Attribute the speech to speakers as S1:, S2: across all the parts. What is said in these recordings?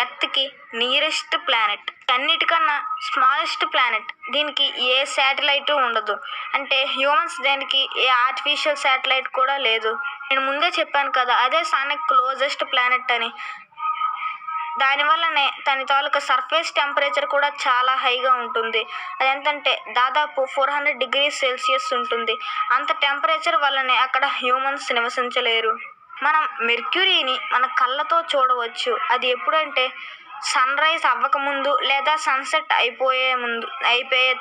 S1: ఎర్త్కి nearest planet, అన్నిటికన్నా smallest planet, అన్నిటికన్నా smallest planet. దీనికి ఏ శాటిలైట్ ఉండదు, అంటే హ్యూమన్స్ దానికి ఏ ఆర్టిఫిషియల్ శాటిలైట్ కూడా లేదు. నేను ముందే చెప్పాను కదా, అదే సన్కి క్లోజెస్ట్ ప్లానెట్ అని. దానివల్లనే దాని తాలూకా సర్ఫేస్ టెంపరేచర్ కూడా చాలా హైగా ఉంటుంది. అది ఎంతంటే దాదాపు 400 degrees Celsius ఉంటుంది. అంత టెంపరేచర్ వల్లనే అక్కడ హ్యూమన్స్ నివసించలేరు. మనం మెర్క్యూరీని మన కళ్ళతో చూడవచ్చు. అది ఎప్పుడంటే సన్ రైజ్ అవ్వకముందు లేదా సన్సెట్ అయిపోయే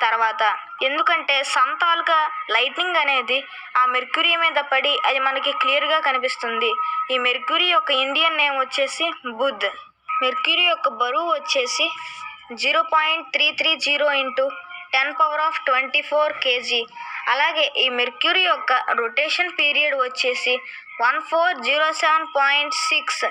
S1: తర్వాత. ఎందుకంటే సన్ తాలూకా లైట్నింగ్ అనేది ఆ మెర్క్యూరీ మీద పడి అది మనకి క్లియర్గా కనిపిస్తుంది. ఈ మెర్క్యూరీ యొక్క ఇండియన్ నేమ్ వచ్చేసి బుధ్. మెర్క్యూరీ యొక్క బరువు వచ్చేసి 0.330 × 10⁻24 kg. అలాగే ఈ మెర్క్యూరీ యొక్క రొటేషన్ పీరియడ్ వచ్చేసి 1407.6.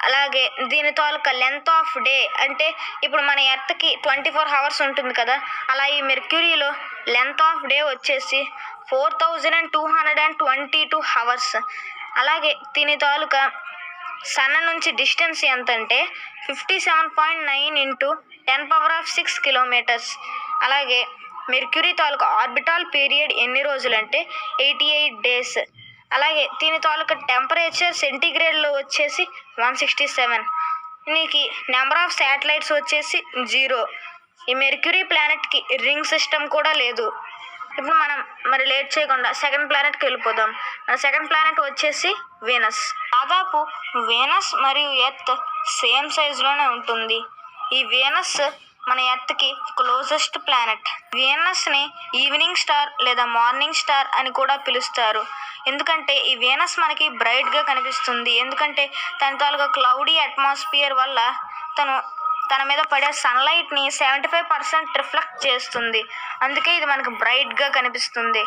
S1: అలాగే దీని తాలూకా లెంత్ ఆఫ్ డే, అంటే ఇప్పుడు మన ఎర్త్కి 24 hours ఉంటుంది కదా, అలా ఈ మెర్క్యూరీలో లెంత్ ఆఫ్ డే వచ్చేసి 4222 hours. అలాగే దీని తాలూకా సన్ నుంచి డిస్టెన్స్ ఎంతంటే 57.9 × 10⁻6 kilometers. అలాగే మెర్క్యూరీ తాలూకా ఆర్బిటాల్ పీరియడ్ ఎన్ని రోజులంటే 88 days. అలాగే దీని తాలూకా టెంపరేచర్ సెంటీగ్రేడ్లో వచ్చేసి 167. దీనికి నెంబర్ ఆఫ్ శాటిలైట్స్ వచ్చేసి 0. ఈ మెర్క్యూరీ ప్లానెట్కి రింగ్ సిస్టమ్ కూడా లేదు. ఇప్పుడు మనం మరి లేట్ చేయకుండా సెకండ్ ప్లానెట్కి వెళ్ళిపోదాం. మన సెకండ్ ప్లానెట్ వచ్చేసి వీనస్. దాదాపు వీనస్ మరియు ఎర్త్ సేమ్ సైజులోనే ఉంటుంది. ఈ వీనస్ మన ఎర్త్కి క్లోజెస్ట్ ప్లానెట్. వీనస్ని ఈవినింగ్ స్టార్ లేదా మార్నింగ్ స్టార్ అని కూడా పిలుస్తారు. ఎందుకంటే ఈ వీనస్ మనకి బ్రైట్గా కనిపిస్తుంది. ఎందుకంటే తన తాలూకా క్లౌడీ అట్మాస్ఫియర్ వల్ల తన మీద పడే సన్లైట్ని 75% రిఫ్లెక్ట్ చేస్తుంది. అందుకే ఇది మనకు బ్రైట్గా కనిపిస్తుంది.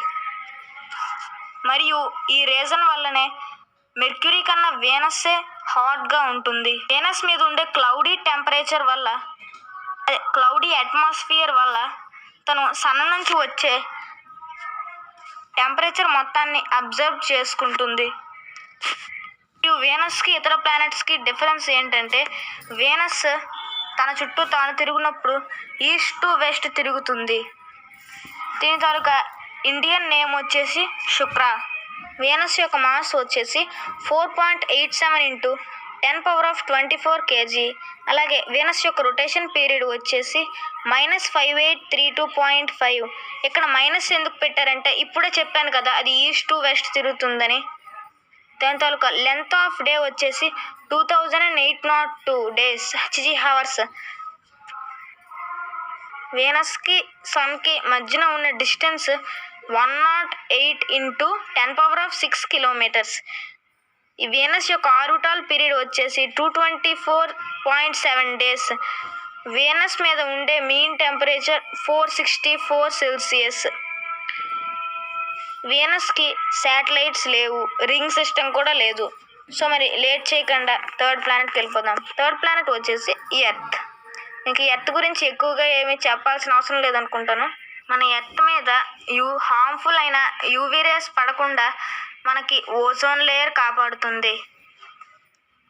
S1: మరియు ఈ రీజన్ వల్లనే మెర్క్యూరీ కన్నా వీనస్సే హాట్గా ఉంటుంది. వీనస్ మీద ఉండే క్లౌడీ టెంపరేచర్ వల్ల, క్లౌడీ అట్మాస్ఫియర్ వల్ల తను సన్ నుంచి వచ్చే టెంపరేచర్ మొత్తాన్ని అబ్జర్వ్ చేసుకుంటుంది. మరియు వీనస్కి ఇతర ప్లానెట్స్కి డిఫరెన్స్ ఏంటంటే, వీనస్ తన చుట్టూ తాను తిరిగినప్పుడు ఈస్ట్ టు వెస్ట్ తిరుగుతుంది. దీని తాలూకా ఇండియన్ నేమ్ వచ్చేసి శుక్ర. వీనస్ యొక్క మాస్ వచ్చేసి 4.87 × 10⁻24 kg. అలాగే వీనస్ యొక్క రొటేషన్ పీరియడ్ వచ్చేసి -5832.5. ఇక్కడ మైనస్ ఎందుకు పెట్టారంటే, ఇప్పుడే చెప్పాను కదా అది ఈస్ట్ టు వెస్ట్ తిరుగుతుందని. దాని తాలూకా లెంత్ ఆఫ్ డే వచ్చేసి 2802 days hours. వీనస్కి సన్కి మధ్యన ఉన్న డిస్టెన్స్ 108 × 10⁻6 kilometers. ఈ వీనస్ యొక్క ఆర్బిటాల్ పీరియడ్ వచ్చేసి 224.7 days. వీనస్ మీద ఉండే మీన్ టెంపరేచర్ 464 Celsius. వీనస్కి శాటిలైట్స్ లేవు, రింగ్ సిస్టమ్ కూడా లేదు. సో మరి లేట్ చేయకుండా థర్డ్ ప్లానెట్కి వెళ్ళిపోదాం. థర్డ్ ప్లానెట్ వచ్చేసి ఎర్త్. మీకు ఎర్త్ గురించి ఎక్కువగా ఏమీ చెప్పాల్సిన అవసరం లేదనుకుంటాను. మన ఎర్త్ మీద హార్మ్ఫుల్ అయిన యూవీ రేస్ పడకుండా మనకి ఓజోన్ లేయర్ కాపాడుతుంది.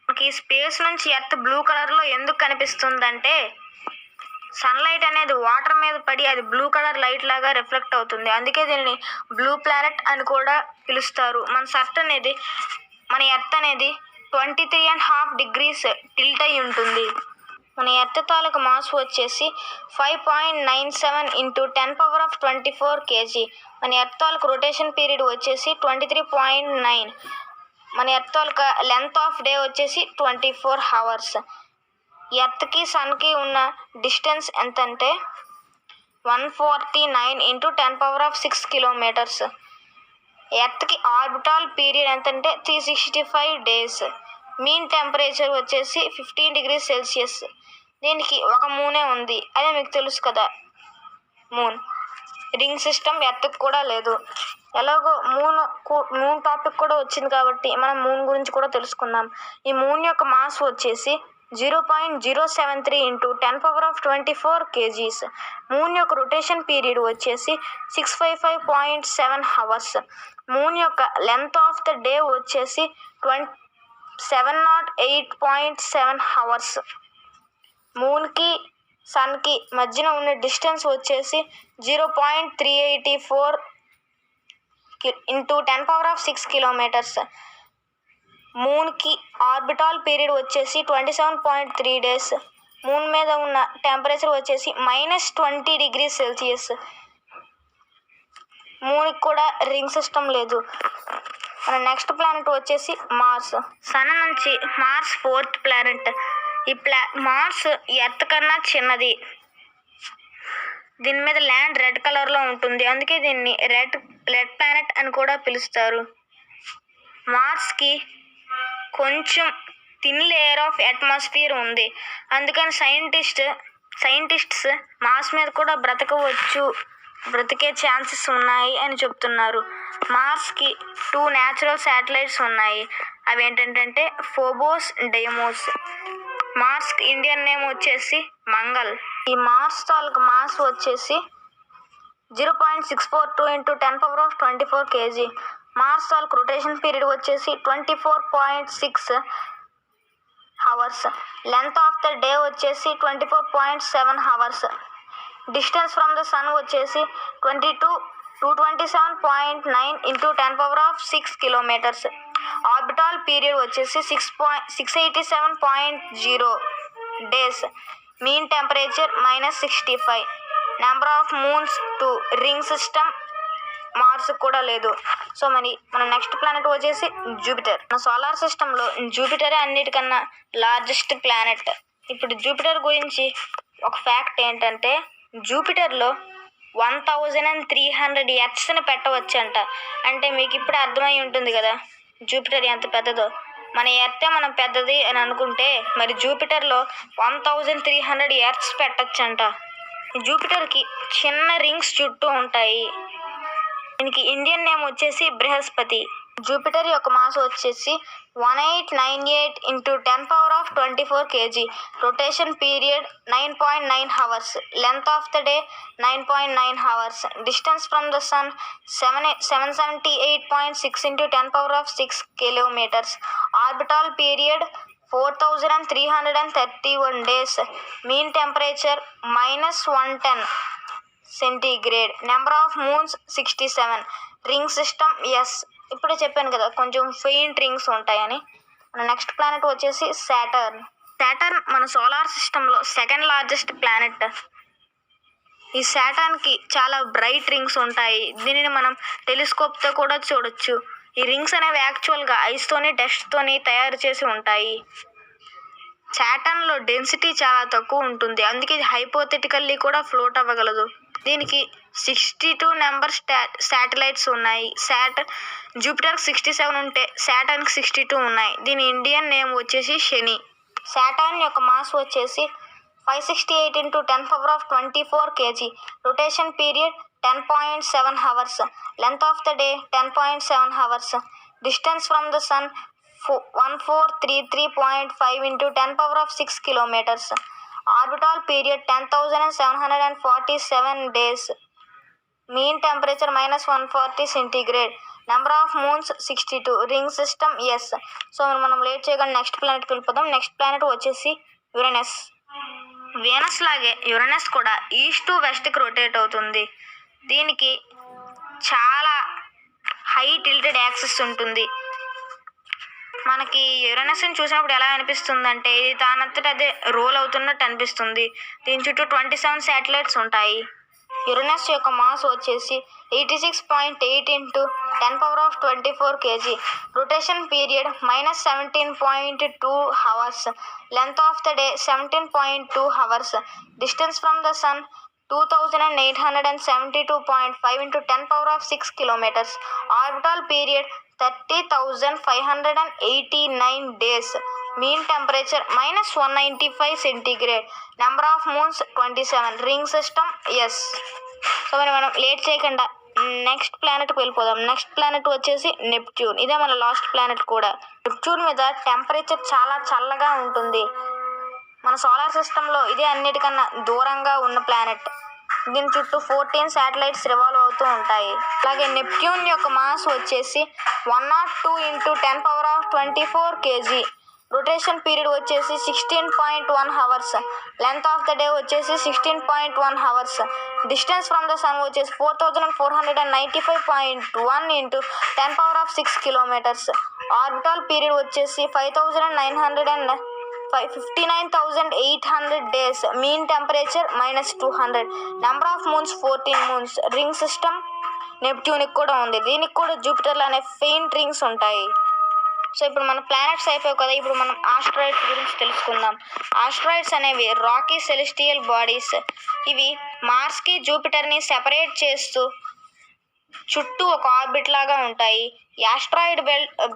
S1: మనకి స్పేస్ నుంచి ఎర్త్ బ్లూ కలర్లో ఎందుకు కనిపిస్తుందంటే, సన్లైట్ అనేది వాటర్ మీద పడి అది బ్లూ కలర్ లైట్ లాగా రిఫ్లెక్ట్ అవుతుంది. అందుకే దీనిని బ్లూ ప్లానెట్ అని కూడా పిలుస్తారు. మన ఎర్త్ అనేది 23.5 degrees టిల్ట్ అయి ఉంటుంది. మన ఎర్త్ తాలూకు మాస్ వచ్చేసి 5.97 × 10⁻24 kg. మన ఎర్త్ తాలూకు రొటేషన్ పీరియడ్ వచ్చేసి 23.9. మన earth taluka length of day వచ్చేసి 24 hours. ఎర్త్కి సన్కి ఉన్న డిస్టెన్స్ ఎంతంటే 149 × 10⁻6 kilometers. ఎర్త్కి ఆర్బిటాల్ పీరియడ్ ఎంతంటే 365 days. మీన్ టెంపరేచర్ వచ్చేసి 15 degrees Celsius. దీనికి ఒక మూనే ఉంది, అదే మీకు తెలుసు కదా, మూన్. రింగ్ సిస్టమ్ ఎర్త్కి కూడా లేదు. ఎలాగో మూన్ టాపిక్ కూడా వచ్చింది కాబట్టి మనం మూన్ గురించి కూడా తెలుసుకుందాం. ఈ మూన్ యొక్క మాస్ వచ్చేసి 0.073 × 10⁻24 kg. మూన్ యొక్క రొటేషన్ పీరియడ్ వచ్చేసి 655.7 hours. మూన్ యొక్క లెంత్ ఆఫ్ ద డే వచ్చేసి 708.7 అవర్స్. మూన్కి సన్కి మధ్యన ఉన్న డిస్టెన్స్ వచ్చేసి 0.384 × 10⁶ కిలోమీటర్స్. మూన్కి ఆర్బిటాల్ పీరియడ్ వచ్చేసి 27.3 days. మూన్ మీద ఉన్న టెంపరేచర్ వచ్చేసి -20°C. మూన్కి కూడా రింగ్ సిస్టమ్ లేదు. మన నెక్స్ట్ ప్లానెట్ వచ్చేసి మార్స్. సన్ నుంచి Mars 4th planet. Mars Earth కన్నా చిన్నది. దీని మీద ల్యాండ్ రెడ్ కలర్లో ఉంటుంది, అందుకే దీన్ని రెడ్ ప్లానెట్ అని కూడా పిలుస్తారు. మార్స్కి కొంచెం థిన్ లేయర్ ఆఫ్ అట్మాస్ఫియర్ ఉంది, అందుకని సైంటిస్ట్స్ మార్స్ మీద కూడా బ్రతికే ఛాన్సెస్ ఉన్నాయి అని చెప్తున్నారు. మార్స్కి 2 న్యాచురల్ శాటిలైట్స్ ఉన్నాయి. అవి ఏంటంటే ఫోబోస్, డెయిమోస్. మార్స్కి ఇండియన్ నేమ్ వచ్చేసి మంగళ్. ఈ మార్స్ తాలూకు మాస్ వచ్చేసి 0.642 × 10⁻24 kg. మార్స్ తాలూకు రొటేషన్ పీరియడ్ వచ్చేసి 24.6 hours. Length of the day వచ్చేసి 24.7 hours. Distance from the sun వచ్చేసి 227.9 × 10⁻6 kilometers. ఆర్బిటాల్ పీరియడ్ వచ్చేసి 687.0 days. Mean temperature -65. Number of moons 2. Ring system Mars కూడా లేదు. సో మన నెక్స్ట్ ప్లానెట్ వచ్చేసి జూపిటర్. మన సోలార్ సిస్టంలో జూపిటరే అన్నిటికన్నా లార్జెస్ట్ ప్లానెట్. ఇప్పుడు జూపిటర్ గురించి ఒక ఫ్యాక్ట్ ఏంటంటే, జూపిటర్లో 1300 ఎర్త్స్ని పెట్టవచ్చంట. అంటే మీకు ఇప్పుడు అర్థమై ఉంటుంది కదా జూపిటర్ ఎంత పెద్దదో. మన ఎర్తే మనం పెద్దది అని అనుకుంటే, మరి జూపిటర్లో 1300 ఎర్త్స్ పెట్టచ్చంట. జూపిటర్కి చిన్న రింగ్స్ చుట్టూ ఉంటాయి. దీనికి ఇండియన్ నేమ్ వచ్చేసి బృహస్పతి. జూపిటర్ యొక్క మాస్ వచ్చేసి 1898 × 10⁻24 kg. Rotation period 9.9 hours. Length of the day 9.9 hours. Distance from the sun 778.6 × 10⁻6 kilometers. Orbital period 4331 days. Mean temperature -110 centigrade. Number of moons 67. Ring system yes. ఇప్పుడే చెప్పాను కదా కొంచెం ఫెయింట్ రింగ్స్ ఉంటాయని. మన next planet వచ్చేసి Saturn. మన solar సిస్టంలో 2nd largest planet. ఈ సాటర్న్కి చాలా బ్రైట్ రింగ్స్ ఉంటాయి. దీనిని మనం టెలిస్కోప్తో కూడా చూడొచ్చు. ఈ రింగ్స్ అనేవి యాక్చువల్గా ఐస్తోని డస్ట్తోని తయారు చేసి ఉంటాయి. సాటర్న్లో డెన్సిటీ చాలా తక్కువ ఉంటుంది, అందుకే ఇది హైపోథెటికల్లీ కూడా ఫ్లోట్ అవ్వగలదు. దీనికి 62 నెంబర్ శాటిలైట్స్ ఉన్నాయి. జూపిటర్కి 67 ఉంటే సాటర్న్కి 62 ఉన్నాయి. దీని ఇండియన్ నేమ్ వచ్చేసి శని. సాటర్న్ యొక్క మాస్ వచ్చేసి 568 × 10⁻24 kg. Rotation period 10.7 hours. Length of the day 10.7 hours. Distance from the sun 1433.5 × 10⁻6 kilometers. Orbital period 10,747 days. Mean temperature -140 centigrade. Number of moons 62. Ring system yes. So మనం late చేయకుండా next ప్లానెట్కి వెళ్ళిపోదాం. Next planet వచ్చేసి Uranus. Venus లాగే Uranus కూడా east to వెస్ట్కి rotate అవుతుంది. దీనికి చాలా హై టిల్టెడ్ యాక్సిస్ ఉంటుంది. మనకి యురేనస్ని చూసినప్పుడు ఎలా అనిపిస్తుంది అంటే, ఇది దానంతట అదే రోల్ అవుతున్నట్టు అనిపిస్తుంది. దీని చుట్టూ 27 శాటిలైట్స్ ఉంటాయి. యురేనస్ యొక్క మాస్ వచ్చేసి 86.8 × 10⁻24 kg. Rotation period -17.2 hours. Length of the day 17.2 hours. Distance from the sun 2872.5 × 10⁻6 kilometers. Orbital period 30,589 days. Mean temperature -195 centigrade. Number of moons 27. Ring system yes. So మనం late చేయకుండా next ప్లానెట్కి వెళ్ళిపోదాం. Next planet వచ్చేసి Neptune. ఇదే మన last planet కూడా. Neptune మీద temperature చాలా చల్లగా ఉంటుంది. మన సోలార్ సిస్టంలో ఇదే అన్నిటికన్నా దూరంగా ఉన్న ప్లానెట్. దీని చుట్టూ 14 శాటిలైట్స్ రివాల్వ్ అవుతూ ఉంటాయి. అలాగే నెప్ట్యూన్ యొక్క మాస్ వచ్చేసి 102 × 24 kg. రొటేషన్ పీరియడ్ వచ్చేసి 16.1 hours. Length of the day వచ్చేసి 16.1 hours. Distance from the sun వచ్చేసి 4495.1 into 10⁶ kilometers. ఆర్బిటల్ పీరియడ్ వచ్చేసి 59,800 days. Mean temperature -200. Number of moons 14 moons. Ring system నెప్ట్యూన్కి కూడా ఉంది. దీనికి కూడా జూపిటర్లో అనే ఫెయింట్ రింగ్స్ ఉంటాయి. సో ఇప్పుడు మన ప్లానెట్స్ అయిపోయాయి కదా, ఇప్పుడు మనం ఆస్ట్రాయిడ్స్ గురించి తెలుసుకుందాం. ఆస్ట్రాయిడ్స్ అనేవి రాకీ సెలెస్టియల్ బాడీస్. ఇవి మార్స్కి జూపిటర్ని సెపరేట్ చేస్తూ చుట్టూ ఒక ఆర్బిట్ లాగా ఉంటాయి. ఈ ఆస్ట్రాయిడ్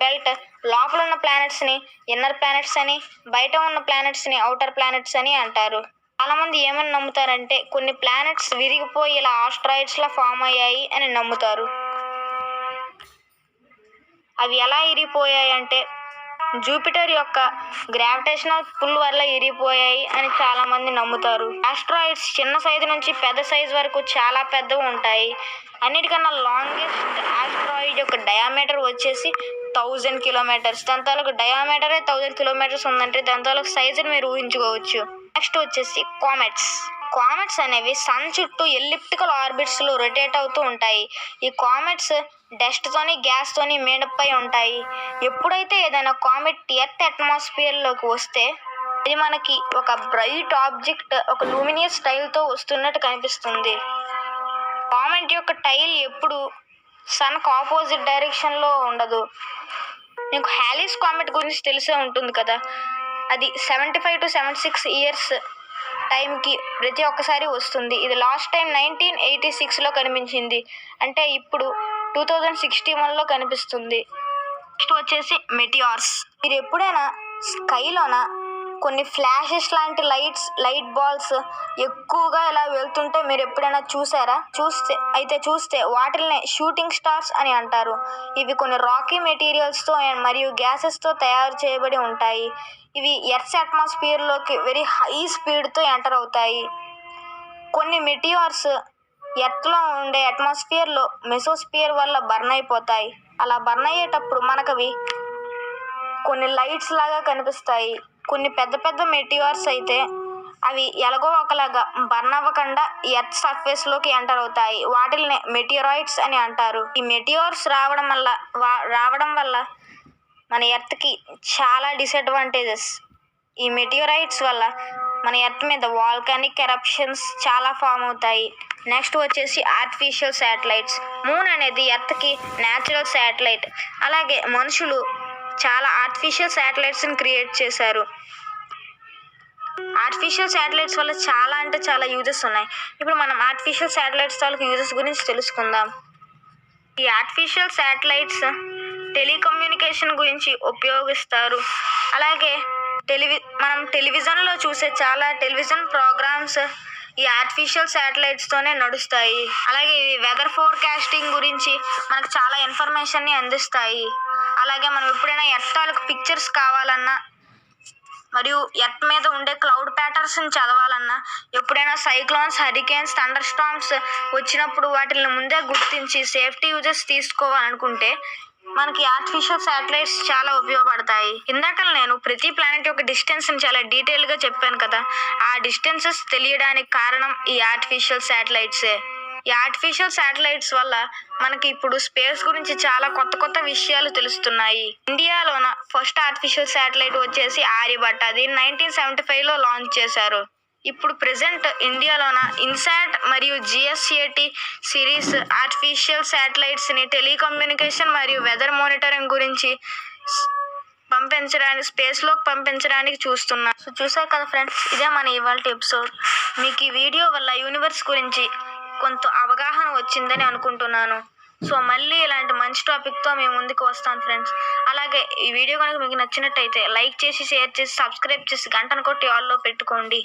S1: బెల్ట్ లోపల ఉన్న ప్లానెట్స్ని ఇన్నర్ ప్లానెట్స్ అని, బయట ఉన్న ప్లానెట్స్ని అవుటర్ ప్లానెట్స్ అని అంటారు. చాలామంది ఏమని నమ్ముతారంటే కొన్ని ప్లానెట్స్ విరిగిపోయి ఇలా ఆస్ట్రాయిడ్స్లా ఫామ్ అయ్యాయి అని నమ్ముతారు. అవి ఎలా ఇరిగిపోయాయి అంటే జూపిటర్ యొక్క గ్రావిటేషనల్ పుల్ వల్ల ఇరిగిపోయాయి అని చాలామంది నమ్ముతారు. ఆస్ట్రాయిడ్స్ చిన్న సైజు నుంచి పెద్ద సైజు వరకు చాలా పెద్దవి ఉంటాయి. అన్నిటికన్నా లాంగెస్ట్ ఆస్ట్రాయిడ్ యొక్క డయామీటర్ వచ్చేసి 1000 kilometers. దాని తాలూకు డయామీటరే 1000 kilometers ఉందంటే దాని తాలూకు సైజుని మీరు ఊహించుకోవచ్చు. నెక్స్ట్ వచ్చేసి కామెట్స్ అనేవి సన్ చుట్టూ ఎలిప్టికల్ ఆర్బిట్స్లో రొటేట్ అవుతూ ఉంటాయి. ఈ కామెట్స్ డస్ట్తోని గ్యాస్తోని మేడపై ఉంటాయి. ఎప్పుడైతే ఏదైనా కామెట్ ఎర్త్ అట్మాస్ఫియర్లోకి వస్తే అది మనకి ఒక బ్రైట్ ఆబ్జెక్ట్, ఒక లూమినియస్ టైల్తో వస్తున్నట్టు కనిపిస్తుంది. కామెట్ యొక్క టైల్ ఎప్పుడు సన్కు ఆపోజిట్ డైరెక్షన్లో ఉండదు. మీకు హ్యాలీస్ కామెట్ గురించి తెలిసే ఉంటుంది కదా, అది 75 to 76 years టైంకి ప్రతి ఒక్కసారి వస్తుంది. ఇది లాస్ట్ టైం 1986లో కనిపించింది, అంటే ఇప్పుడు 2061లో కనిపిస్తుంది. నెక్స్ట్ వచ్చేసి మెటియార్స్. మీరు ఎప్పుడైనా స్కైలోన కొన్ని ఫ్లాషెస్ లాంటి లైట్ బాల్స్ ఎక్కువగా ఇలా వెళ్తుంటే మీరు ఎప్పుడైనా చూసారా? చూస్తే వాటిల్ని షూటింగ్ స్టార్స్ అని అంటారు. ఇవి కొన్ని రాకీ మెటీరియల్స్తో మరియు గ్యాసెస్తో తయారు చేయబడి ఉంటాయి. ఇవి ఎర్త్ అట్మాస్ఫియర్లోకి వెరీ హై స్పీడ్తో ఎంటర్ అవుతాయి. కొన్ని మెటియార్స్ ఎర్త్లో ఉండే అట్మాస్ఫియర్లో మెసోస్ఫియర్ వల్ల బర్న్ అయిపోతాయి. అలా బర్న్ అయ్యేటప్పుడు మనకవి కొన్ని లైట్స్ లాగా కనిపిస్తాయి. కొన్ని పెద్ద మెటియార్స్ అయితే అవి ఎలాగో ఒకలాగా బర్న్ అవ్వకుండా ఎర్త్ సర్ఫేస్లోకి ఎంటర్ అవుతాయి. వాటిల్ని మెటియారాయిడ్స్ అని అంటారు. ఈ మెటియార్స్ రావడం వల్ల మన ఎర్త్కి చాలా డిసడ్వాంటేజెస్. ఈ మెటియారాయిడ్స్ వల్ల మన ఎర్త్ మీద వాల్కానిక్ ఎరప్షన్స్ చాలా ఫామ్ అవుతాయి. నెక్స్ట్ వచ్చేసి ఆర్టిఫిషియల్ శాటిలైట్స్. మూన్ అనేది ఎర్త్కి న్యాచురల్ శాటిలైట్. అలాగే మనుషులు చాలా ఆర్టిఫిషియల్ శాటిలైట్స్ని క్రియేట్ చేశారు. ఆర్టిఫిషియల్ శాటిలైట్స్ వల్ల చాలా యూజెస్ ఉన్నాయి. ఇప్పుడు మనం ఆర్టిఫిషియల్ శాటిలైట్స్ తాలూకు యూజెస్ గురించి తెలుసుకుందాం. ఈ ఆర్టిఫిషియల్ శాటిలైట్స్ టెలికమ్యూనికేషన్ గురించి ఉపయోగిస్తారు. అలాగే మనం టెలివిజన్లో చూసే చాలా టెలివిజన్ ప్రోగ్రామ్స్ ఈ ఆర్టిఫిషియల్ శాటిలైట్స్తోనే నడుస్తాయి. అలాగే ఇవి వెదర్ ఫోర్కాస్టింగ్ గురించి మనకు చాలా ఇన్ఫర్మేషన్ని అందిస్తాయి. అలాగే మనం ఎప్పుడైనా ఎర్త్ తాలూకు పిక్చర్స్ కావాలన్నా మరియు ఎర్త్ మీద ఉండే క్లౌడ్ ప్యాటర్న్స్ని చదవాలన్నా, ఎప్పుడైనా సైక్లోన్స్, హరికేన్స్, థండర్ స్టార్మ్స్ వచ్చినప్పుడు వాటిని ముందే గుర్తించి సేఫ్టీ యూజెస్ తీసుకోవాలనుకుంటే మనకి ఆర్టిఫిషియల్ శాటిలైట్స్ చాలా ఉపయోగపడతాయి. ఇందాక నేను ప్రతి ప్లానెట్ యొక్క డిస్టెన్స్ని చాలా డీటెయిల్గా చెప్పాను కదా, ఆ డిస్టెన్సెస్ తెలియడానికి కారణం ఈ ఆర్టిఫిషియల్ శాటిలైట్సే. ఈ ఆర్టిఫిషియల్ శాటిలైట్స్ వల్ల మనకి ఇప్పుడు స్పేస్ గురించి చాలా కొత్త విషయాలు తెలుస్తున్నాయి. ఇండియాలోన ఫస్ట్ ఆర్టిఫిషియల్ శాటిలైట్ వచ్చేసి ఆర్యభట్ట. దీన్ని 1975లో లాంచ్ చేశారు. ఇప్పుడు ప్రెజెంట్ ఇండియాలోన ఇన్సాట్ మరియు GSAT సిరీస్ ఆర్టిఫిషియల్ శాటిలైట్స్ని టెలికమ్యూనికేషన్ మరియు వెదర్ మానిటరింగ్ గురించి స్పేస్లోకి పంపించడానికి చూస్తున్నా. సో చూసారు కదా ఫ్రెండ్స్, ఇదే మన ఇవాళ ఎపిసోడ్. మీకు ఈ వీడియో వల్ల యూనివర్స్ గురించి కొంత అవగాహన వచ్చిందని అనుకుంటున్నాను. సో మళ్ళీ ఇలాంటి మంచి టాపిక్తో మేము ముందుకు వస్తాను ఫ్రెండ్స్. అలాగే ఈ వీడియో కనుక మీకు నచ్చినట్టయితే లైక్ చేసి, షేర్ చేసి, సబ్స్క్రైబ్ చేసి, గంటను కొట్టి ఆల్లో పెట్టుకోండి.